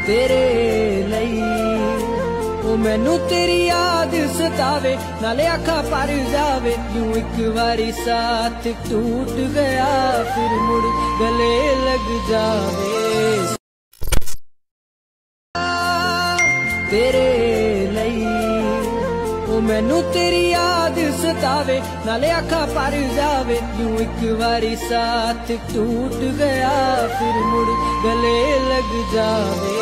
तेरे ਲਈ ਉਹ ਮੈਨੂੰ ਤੇਰੀ याद सतावे नाले आखा पर जावे यूं एक बारी साथ टूट गया फिर मुड़ गले लग जावे तेरे ਲਈ ਉਹ ਮੈਨੂੰ ਤੇਰੀ याद सतावे नाले आखा पर जावे यूं एक बारी साथ टूट गया फिर मुड़ गले लग जावे।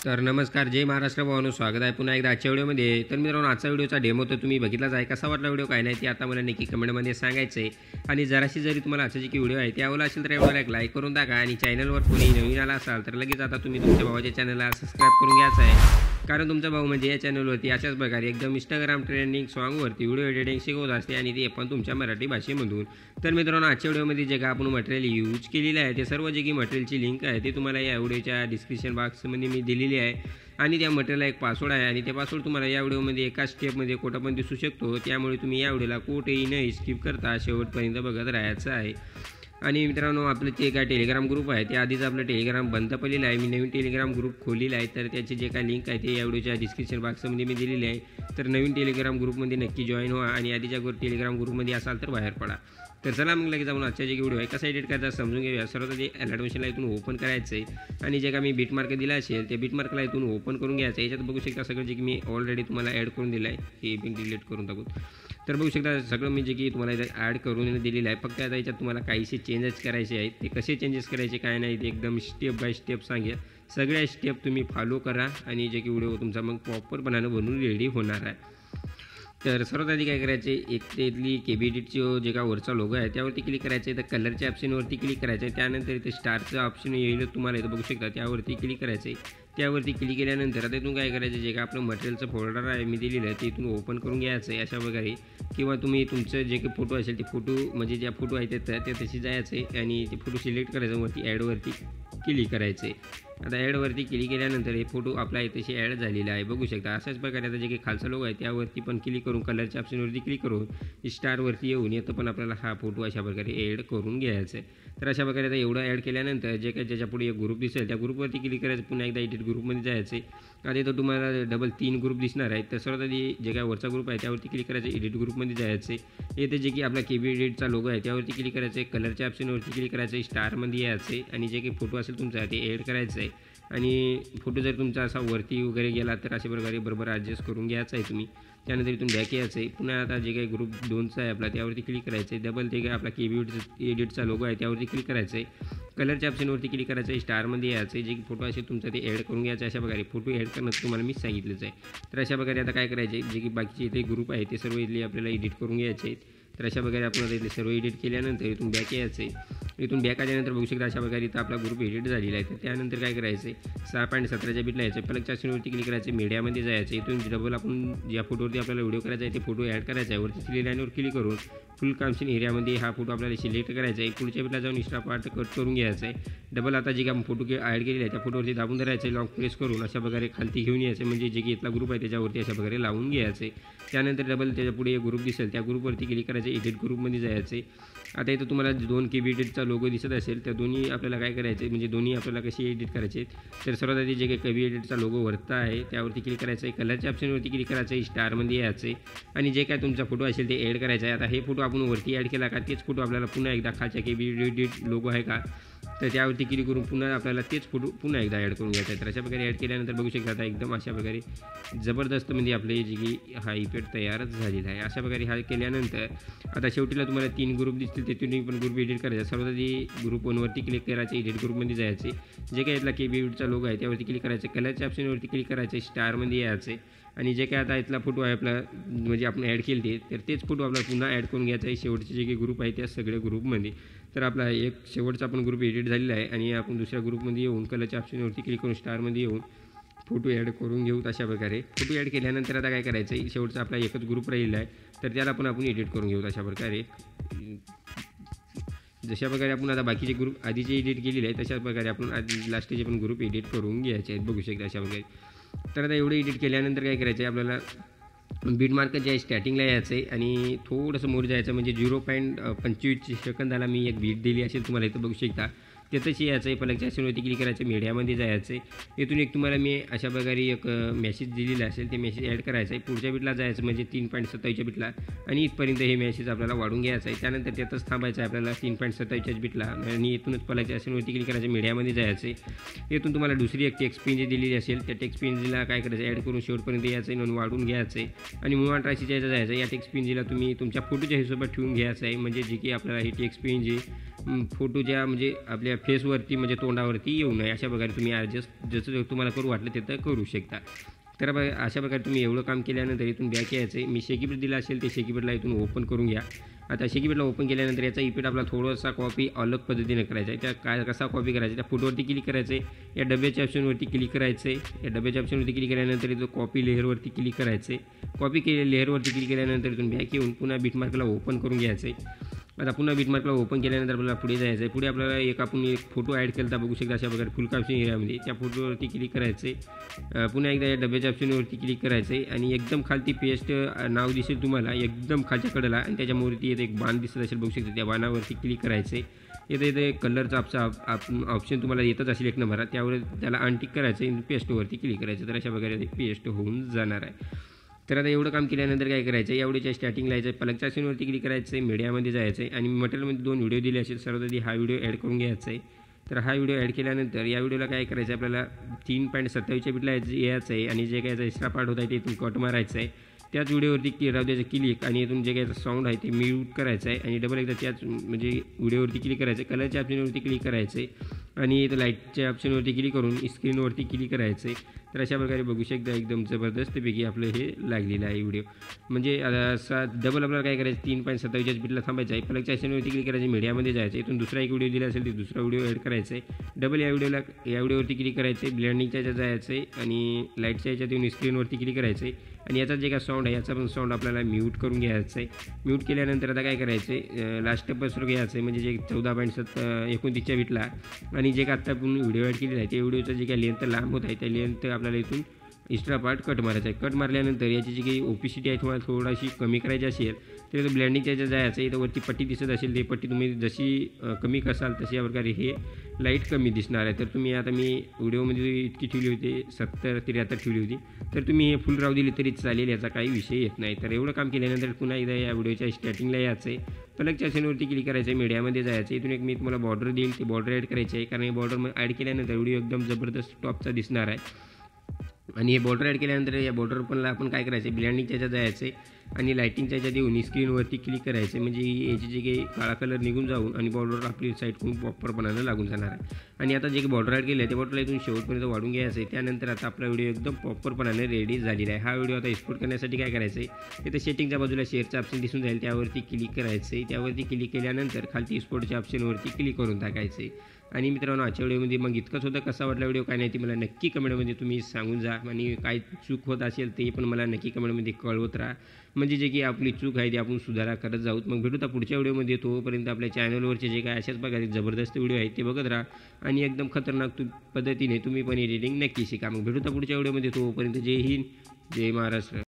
तर नमस्कार, जय महाराष्ट्र भावांनो, स्वागत आहे पुन्हा एकदा आजच्या व्हिडिओमध्ये। तर मित्रांनो, आजचा व्हिडिओचा डेमो तर तुम्ही बघितलाच आहे। कसा वाटला व्हिडिओ काय नाही ते आता मला नक्की कमेंटमध्ये सांगायचं आहे। आणि जराशी जरी तुम्हाला आजचा जी व्हिडिओ आहे ते आवडला असेल तर व्हिडिओला एक लाईक करून टाका आणि चॅनलवर कोणी नवीन आला असाल तर लगेच आता तुम्ही तुमच्या भावाच्या चॅनलला सबस्क्राईब करून घ्यायचं आहे, कारण तुमचा भाऊ म्हणजे या चॅनलवरती अशाच प्रकारे एकदम इंस्टाग्राम ट्रेंडिंग सॉन्गवरती व्हिडिओ एडिटिंग शिकवत असते आणि ते पण तुमच्या मराठी भाषेमधून। तर मित्रांनो, आजच्या व्हिडिओमध्ये जे का आपण मटेरियल यूज केलेलं आहे ते सर्व जे की मटेरियलची लिंक आहे ते तुम्हाला या व्हिडिओच्या डिस्क्रिप्शन बॉक्समध्ये मी दिलेली आहे आणि त्या मटेरियलला एक पासवर्ड आहे आणि ते पासवर्ड तुम्हाला या व्हिडिओमध्ये एका स्टेपमध्ये कुठं पण दिसू शकतो। त्यामुळे तुम्ही या व्हिडिओला कुठेही न स्किप करता शेवटपर्यंत बघत राहायचं आहे। आणि मित्रांनो, आपलं जे काय टेलिग्राम ग्रुप आहे ते आधीच आपलं टेलिग्राम बंद पडलेलं आहे। मी नवीन टेलिग्राम ग्रुप खोललेला आहे, तर त्याचे जे काय लिंक आहे ते या व्हिडिओच्या डिस्क्रिप्शन बॉक्समध्ये मी दिलेली आहे। तर नवीन टेलिग्राम ग्रुपमध्ये नक्की जॉईन व्हा आणि आधीच्या टेलिग्राम ग्रुपमध्ये असाल तर बाहेर पडा। तर चला मग लगेच आपण आजच्या जे व्हिडिओ आहे कसा एडिट करायचा समजून घेऊया। सर्वात आधी ॲडमिशनला इथून ओपन करायचं आहे आणि जे का मी बीटमार्क दिला असेल त्या बीटमार्कला इथून ओपन करून घ्यायचं आहे। याच्यात बघू शकता सगळं जे की मी ऑलरेडी तुम्हाला ॲड करून दिलं आहे, हे बिंग डिलीट करून टाकून। तर बघू शकता सगळं मी जे की तुम्हाला इथे ॲड करून दिलेलं आहे। फक्त आता याच्यात तुम्हाला काहीसे चेंजेस करायचे आहेत, ते कसे चेंजेस करायचे काय नाही ते एकदम स्टेप बाय स्टेप सांगेल। सगळ्या स्टेप तुम्ही फॉलो करा आणि जे की व्हिडिओ तुमचा मग प्रॉपरपणानं बनवून रेडी होणार आहे। तर सर्वात आधी काय करायचे, एक ते इथली KB एडिटची जे का वरचा लोगो आहे त्यावरती क्लिक करायचं आहे। तर कलरच्या ऑप्शनवरती क्लिक करायचं आहे, त्यानंतर इथे स्टारचं ऑप्शन येईल तुम्हाला इथं बघू शकता, त्यावरती क्लिक करायचं आहे। त्यावरती क्लिक केल्यानंतर आता इथून काय करायचं, जे का आपलं मटेरियलचं फोल्डर आहे मी दिलेलं आहे ते इथून ओपन करून घ्यायचं आहे अशा प्रकारे, किंवा तुम्ही तुमचं जे काही फोटो असेल ते फोटो म्हणजे ज्या फोटो आहे ते तशी जायचं आहे आणि ते फोटो सिलेक्ट करायचं, वरती ॲडवरती क्लिक करायचं आहे। आता ॲडवरती क्लिक केल्यानंतर हे फोटो आपला इथे ॲड झालेला आहे बघू शकता। अशाच प्रकारे आता जे काही खालचा लोगो आहे त्यावरती पण क्लिक करून कलरच्या ऑप्शनवरती क्लिक करून स्टारवरती येऊन येतं पण आपल्याला हा फोटो अशा प्रकारे ॲड करून घ्यायचा आहे। तर अशा प्रकारे आता एवढं ॲड केल्यानंतर जे काही ज्याच्या पुढे एक ग्रुप दिसेल त्या ग्रुपवरती क्लिक करायचं, पुन्हा एकदा एडिट ग्रुपमध्ये जायचं आहे। आता इथं तुम्हाला डबल 3 ग्रुप दिसणार आहेत। तर सर्वात आधी जे काय वरचा ग्रुप आहे त्यावरती क्लिक करायचं, एडिट ग्रुपमध्ये जायचं आहे। इथे जे की आपला KB एडिटचा लोगो आहे त्यावरती क्लिक करायचं आहे, कलरच्या ऑप्शनवरती क्लिक करायचं आहे, स्टारमध्ये यायचं आहे आणि जे काही फोटो असेल तुमचा ते ॲड करायचं आहे। आणि फोटो जर तुमचा असा वरती वगैरे गेला तर अशा प्रकारे बरोबर ॲडजस्ट करून घ्यायचा आहे तुम्ही। त्यानंतर इथून बॅक यायचं आहे, पुन्हा आता जे काही ग्रुप 2चा आहे आपला त्यावरती क्लिक करायचं आहे, डबल ते काय आपला KB एडिटचा लोगो आहे त्यावरती क्लिक करायचं आहे, कलरच्या ऑप्शनवरती क्लिक करायचं आहे, स्टारमध्ये यायचं आहे, जे फोटो असेल तुमचा ते ॲड करून घ्यायचं अशा प्रकारे। फोटो ॲड करणं तुम्हाला मी सांगितलंच आहे। तर अशा प्रकारे आता काय करायचे, जे की बाकीचे इथे ग्रुप आहे ते सर्व इथले आपल्याला एडिट करून घ्यायचे आहेत। तर अशा प्रकारे आपण आता इथे सर्व एडिट केल्यानंतर इथून बॅक यायचं आहे। इथून बॅक आल्यानंतर बघू शकता अशा प्रकारे इथं आपला ग्रुप एडिट झालेला आहे। तर त्यानंतर काय करायचं आहे, 6.17च्या बीटला यायचं, प्लगच्या ऑप्शनवरती क्लिक करायचं, मीडियामध्ये जायचं, इथून डबल आपण ज्या फोटोवरती आपल्याला व्हिडिओ करायचा आहे ते फोटो ॲड करायचा आहे, वरती 3 लाईनवर क्लिक करून फुल कॉम्बिनेशन एरियामध्ये हा फोटो आपल्याला सिलेक्ट करायचा आहे। पुढच्या बीटला जाऊन एक्स्ट्रा पार्ट कट करून घ्यायचा आहे। डबल आता जे की आपण फोटो ॲड केलेला आहे त्या फोटोवरती दाबून धरायचं आहे, लॉंग प्रेस करून अशा प्रकारे खालती घेऊन यायचं, म्हणजे जे की इथला ग्रुप आहे त्याच्यावरती अशा प्रकारे लावून घ्यायचं आहे। त्यानंतर डबल त्याच्या पुढे एक ग्रुप दिसेल त्या ग्रुपवरती क्लिक करायचं, एडिट ग्रुपमध्ये जायचे। आता इथं तुम्हाला 2 KB एडिटचा लोगो दिसत असेल त्या दोन्ही आपल्याला काय करायचं आहे, म्हणजे दोन्ही आपल्याला कशी एडिट करायचे आहेत। तर सर्वात आधी जे काही KB एडिटचा लोगो वरता आहे त्यावरती क्लिक करायचं आहे, कलरच्या ऑप्शनवरती क्लिक करायचं आहे, स्टारमध्ये यायचं आहे आणि जे काय तुमचा फोटो असेल ते ॲड करायचा आहे। आता हे फोटो आपण वरती ॲड केला का तेच फोटो आपल्याला पुन्हा एकदा खालच्या KB एडिट लोगो आहे का तर त्यावरती क्लिक करून पुन्हा आपल्याला तेच फोटो पुन्हा एकदा ॲड करून घ्यायचा आहे। तर अशा प्रकारे ॲड केल्यानंतर बघू शकता आता एकदम अशा प्रकारे जबरदस्त म्हणजे आपले जे की हा इफेक्ट तयारच झालेला आहे। अशा प्रकारे हा केल्यानंतर आता शेवटीला तुम्हाला 3 ग्रुप दिसतील तिथूनही पण ग्रुप एडिट करायचा। सर्वात आधी ग्रुप 1वरती क्लिक करायचं, एडिट ग्रुपमध्ये जायचे, जे काही इथला KB एडिटचा लोगो आहे त्यावरती क्लिक करायचं, कलरच्या ऑप्शनवरती क्लिक करायचं, स्टारमध्ये यायचं आणि जे काय आता इथला फोटो आहे आपला म्हणजे आपण ॲड केले तर तेच फोटो आपल्याला पुन्हा ॲड करून घ्यायचा आहे शेवटचे जे काही ग्रुप आहे त्या सगळ्या ग्रुपमध्ये। तर आपला एक शेवटचा आपण ग्रुप एडिट झालेला आहे आणि आपण दुसऱ्या ग्रुपमध्ये येऊन कलरच्या ऑप्शनवरती क्लिक करून स्टारमध्ये येऊन फोटो ॲड करून घेऊ। अशा प्रकारे फोटो ॲड केल्यानंतर आता काय करायचं आहे, शेवटचा आपला एकच ग्रुप राहिलेला आहे तर त्याला पण आपण एडिट करून घेऊ अशा प्रकारे। जशा प्रकारे आपण आता बाकीचे ग्रुप आधीचे एडिट केलेले आहे तशाच प्रकारे आपण लास्टचे पण ग्रुप एडिट करून घ्यायचे आहेत बघू शकता अशा प्रकारे। तर आता एवढं एडिट केल्यानंतर काय करायचं आहे, आपल्याला बीटमार्क जे आहे स्टार्टिंगला यायचं आहे आणि थोडंसं मोर जायचं, म्हणजे 0.25 सेकंदाला मी एक बीट दिली असेल तुम्हाला इथं बघू शकता। तिथंच यायचं आहे, प्लगच्या ऑप्शनवरती क्लिक करायचं, मीडियामध्ये जायचं आहे. इथून एक तुम्हाला मी अशा प्रकारे एक मेसेज दिलेला असेल, ते मेसेज ॲड करायचं आहे. पुढच्या बिटला जायचं म्हणजे 3.27च्या बिटला आणि इथपर्यंत हे मेसेज आपल्याला वाढून घ्यायचं आहे. त्यानंतर त्यातच थांबायचं आहे आपल्याला 3.27च्या बिटला आणि इथूनच प्लगच्या ऑप्शनवरती क्लिक करायचं, मीडियामध्ये जायचं आहे. इथून तुम्हाला दुसरी एक टेक्स्ट पेन जी दिलेली असेल त्या टेक्स्ट पेनजीला काय करायचं, ॲड करून शेवटपर्यंत यायचं आहे आणि वाढून घ्यायचं आहे आणि मूव ऑन राशीच्या यायचं जायचं. या टेक्स्ट पेनजीला तुम्ही तुमच्या फोटोच्या हिशोबात ठेवून घ्यायचं आहे, म्हणजे जे की आपल्याला ही टेक्स्ट पेनजी फोटोच्या म्हणजे आपल्या फेसवरती म्हणजे तोंडावरती येऊ नये अशा प्रकारे तुम्ही ॲडजस्ट जसं तुम्हाला करू वाटलं तिथं करू शकता. तर अशा प्रकारे तुम्ही एवढं काम केल्यानंतर इथून बॅक यायचं आहे. मी शेकीबीट दिला असेल ते शेकीबीटला इथून ओपन करून घ्या. आता शेकीबीटला ओपन केल्यानंतर याचा इफेक्ट आपला थोडासा कॉपी अलग पद्धतीने करायचा आहे. त्या कसा कॉपी करायचा, त्या फोटोवरती क्लिक करायचं आहे, या डब्याच्या ऑप्शनवरती क्लिक करायचं आहे. या डब्याच्या ऑप्शनवरती क्लिक केल्यानंतर इथं कॉपी लेअरवरती क्लिक करायचं आहे. कॉपी केले लेअरवरती क्लिक केल्यानंतर इथून बॅक येऊन पुन्हा बिटमार्कला ओपन करून घ्यायचं आहे. आता पुन्हा बिटमार्कला ओपन केल्यानंतर आपल्याला पुढे जायचं आहे. पुढे आपल्याला आपण एक फोटो ॲड केला तर बघू शकता अशा प्रकारे फुल कॅप्शन एरियामध्ये त्या फोटोवरती क्लिक करायचं आहे. पुन्हा एकदा या डब्याच्या ऑप्शनवरती क्लिक करायचं आहे आणि एकदम खालती पेस्ट नाव दिसेल तुम्हाला एकदम खालच्या कडेला आणि त्याच्यावरती एक बाण दिसत असेल बघू शकता, त्या बाणावरती क्लिक करायचं आहे. इथे कलरचा ऑप्शन तुम्हाला येतच असेल एक नंबर, त्यावर त्याला अनटिक करायचं आहे, पेस्टवरती क्लिक करायचं. तर अशा प्रकारे ते पेस्ट होऊन जाणार आहे. तर आता एवढं काम केल्यानंतर काय करायचं आहे, एवढ्याच्या स्टार्टिंगला यायचं आहे, प्लगच्या ऑप्शनवरती क्लिक करायचं आहे, मीडियामध्ये जायचं आहे आणि मटेरियलमध्ये 2 व्हिडिओ दिले असेल, सर्वात हा व्हिडिओ ॲड करून घ्यायचा आहे. तर हा व्हिडिओ ॲड केल्यानंतर या व्हिडिओला काय करायचं आहे, आपल्याला 3.27च्या बिटला यायचं आहे आणि जे काय याचा एक्स्ट्रा पार्ट होता आहे ते इथून कट मारायचं आहे. त्याच व्हिडिओवरती राहू द्यायचं क्लिक आणि इथून जे काही साऊंड आहे ते म्यूट करायचं आहे आणि डबल एकदा त्याच म्हणजे व्हिडिओवरती क्लिक करायचं आहे, कलरच्या ऑप्शनवरती क्लिक करायचं आहे आणि इथं लाईटच्या ऑप्शनवरती क्लिक करून स्क्रीनवरती क्लिक करायचं आहे. तर अशा प्रकारे बघू शकता एकदम जबरदस्तपैकी आपलं हे लागलेलं आहे व्हिडिओ. म्हणजे डबल आपल्याला काय करायचं, 3.27च्या बिटला थांबायचं आहे, प्लगच्या ऑप्शनवरती क्लिक करायचं, मीडियामध्ये जायचं, इथून दुसरा एक व्हिडिओ दिला असेल ते दुसरा व्हिडिओ ॲड करायचा आहे. डबल या व्हिडिओवरती क्लिक करायचं आहे, ब्लेंडिंगच्या याच्यात जायचं आहे आणि लाईटच्या याच्यात येऊन स्क्रीनवरती क्लिक करायचं आहे आणि याचा जे काय साऊंड आहे याचा पण साऊंड आपल्याला म्यूट करून घ्यायचं आहे. म्यूट केल्यानंतर आता काय करायचं आहे, लास्ट स्टेपपासून घ्यायचं आहे म्हणजे जे 14.29च्या बिटला आणि जे काय आत्ता आपण व्हिडिओ ॲड केलेला आहे त्या व्हिडिओचं जे काय लेंथ लांब होत आहे त्या लेंथ आपल्याला इथून एक्स्ट्रा पार्ट कट मारायचा आहे. कट मारल्यानंतर याची जी काही ओपिसिटी आहे तुम्हाला थोडीशी कमी करायची असेल तर इथं ब्लँडिंगच्या याच्यात जायचं, इथं वरती पट्टी दिसत असेल ते पट्टी तुम्ही जशी कमी करसाल तशी या प्रकारे हे लाईट कमी दिसणार आहे. तर तुम्ही आता मी व्हिडिओमध्ये इतकी ठेवली होती 70-73 ठेवली होती, तर तुम्ही हे फुल राहू दिली तरी चालेल, याचा काही विषय येत नाही. तर एवढं काम केल्यानंतर पुन्हा एकदा या व्हिडिओच्या स्टार्टिंगला यायचं आहे, प्लगच्या ऑप्शनवरती क्लिक करायचं आहे, मीडियामध्ये जायचं, इथून एक मी तुम्हाला बॉर्डर देईल, ती बॉर्डर ॲड करायची आहे कारण हे बॉर्डर ॲड केल्यानंतर व्हिडिओ एकदम जबरदस्त टॉपचा दिसणार आहे. आणि हे बॉर्डर ॲड केल्यानंतर या बॉर्डर पण आपण काय करायचं आहे, ब्लँडिंगच्या याच्यात जायचं आहे आणि लाईटिंगच्या याच्यात येऊन स्क्रीनवरती क्लिक करायचं आहे म्हणजे याची जे काही काळा कलर निघून जाऊन आणि बॉर्डर आपली साईडकडून प्रॉपरपणानं लागून जाणार आहे. आणि आता जे काही बॉर्डर ॲड केलं आहे ते बॉर्डरला इथून शेवटपर्यंत वाढून घ्यायचं आहे. त्यानंतर आता आपला व्हिडिओ एकदम प्रॉपरपणाने रेडी झालेला आहे. हा व्हिडिओ आता एक्सपोर्ट करण्यासाठी काय करायचं आहे, तिथे सेटिंगच्या बाजूला शेअरचा ऑप्शन दिसून जाईल, त्यावरती क्लिक करायचं आहे. त्यावरती क्लिक केल्यानंतर खालती एक्सपोर्टच्या ऑप्शनवरती क्लिक करून टाकायचं आहे. आणि मित्रांनो आजच्या व्हिडिओमध्ये मग इतकंच होतं, कसा वाटला व्हिडिओ काय नाही ते मला नक्की कमेंटमध्ये तुम्ही सांगून जा आणि काय चूक होत असेल ते पण मला नक्की कमेंटमध्ये कळवत राहा, म्हणजे जे की आपली चूक आहे ती आपण सुधारा करत जाऊत. मग भेटू पुढच्या व्हिडिओमध्ये, तोपर्यंत आपल्या चॅनलवरचे जे काय अशाच प्रकारे जबरदस्त व्हिडिओ आहेत ते बघत राहा आणि एकदम खतरनाक पद्धतीने तुम्ही पण एडिटिंग नक्की शिका. मग भेटू पुढच्या व्हिडिओमध्ये, तोपर्यंत जय हिंद, जय महाराष्ट्र.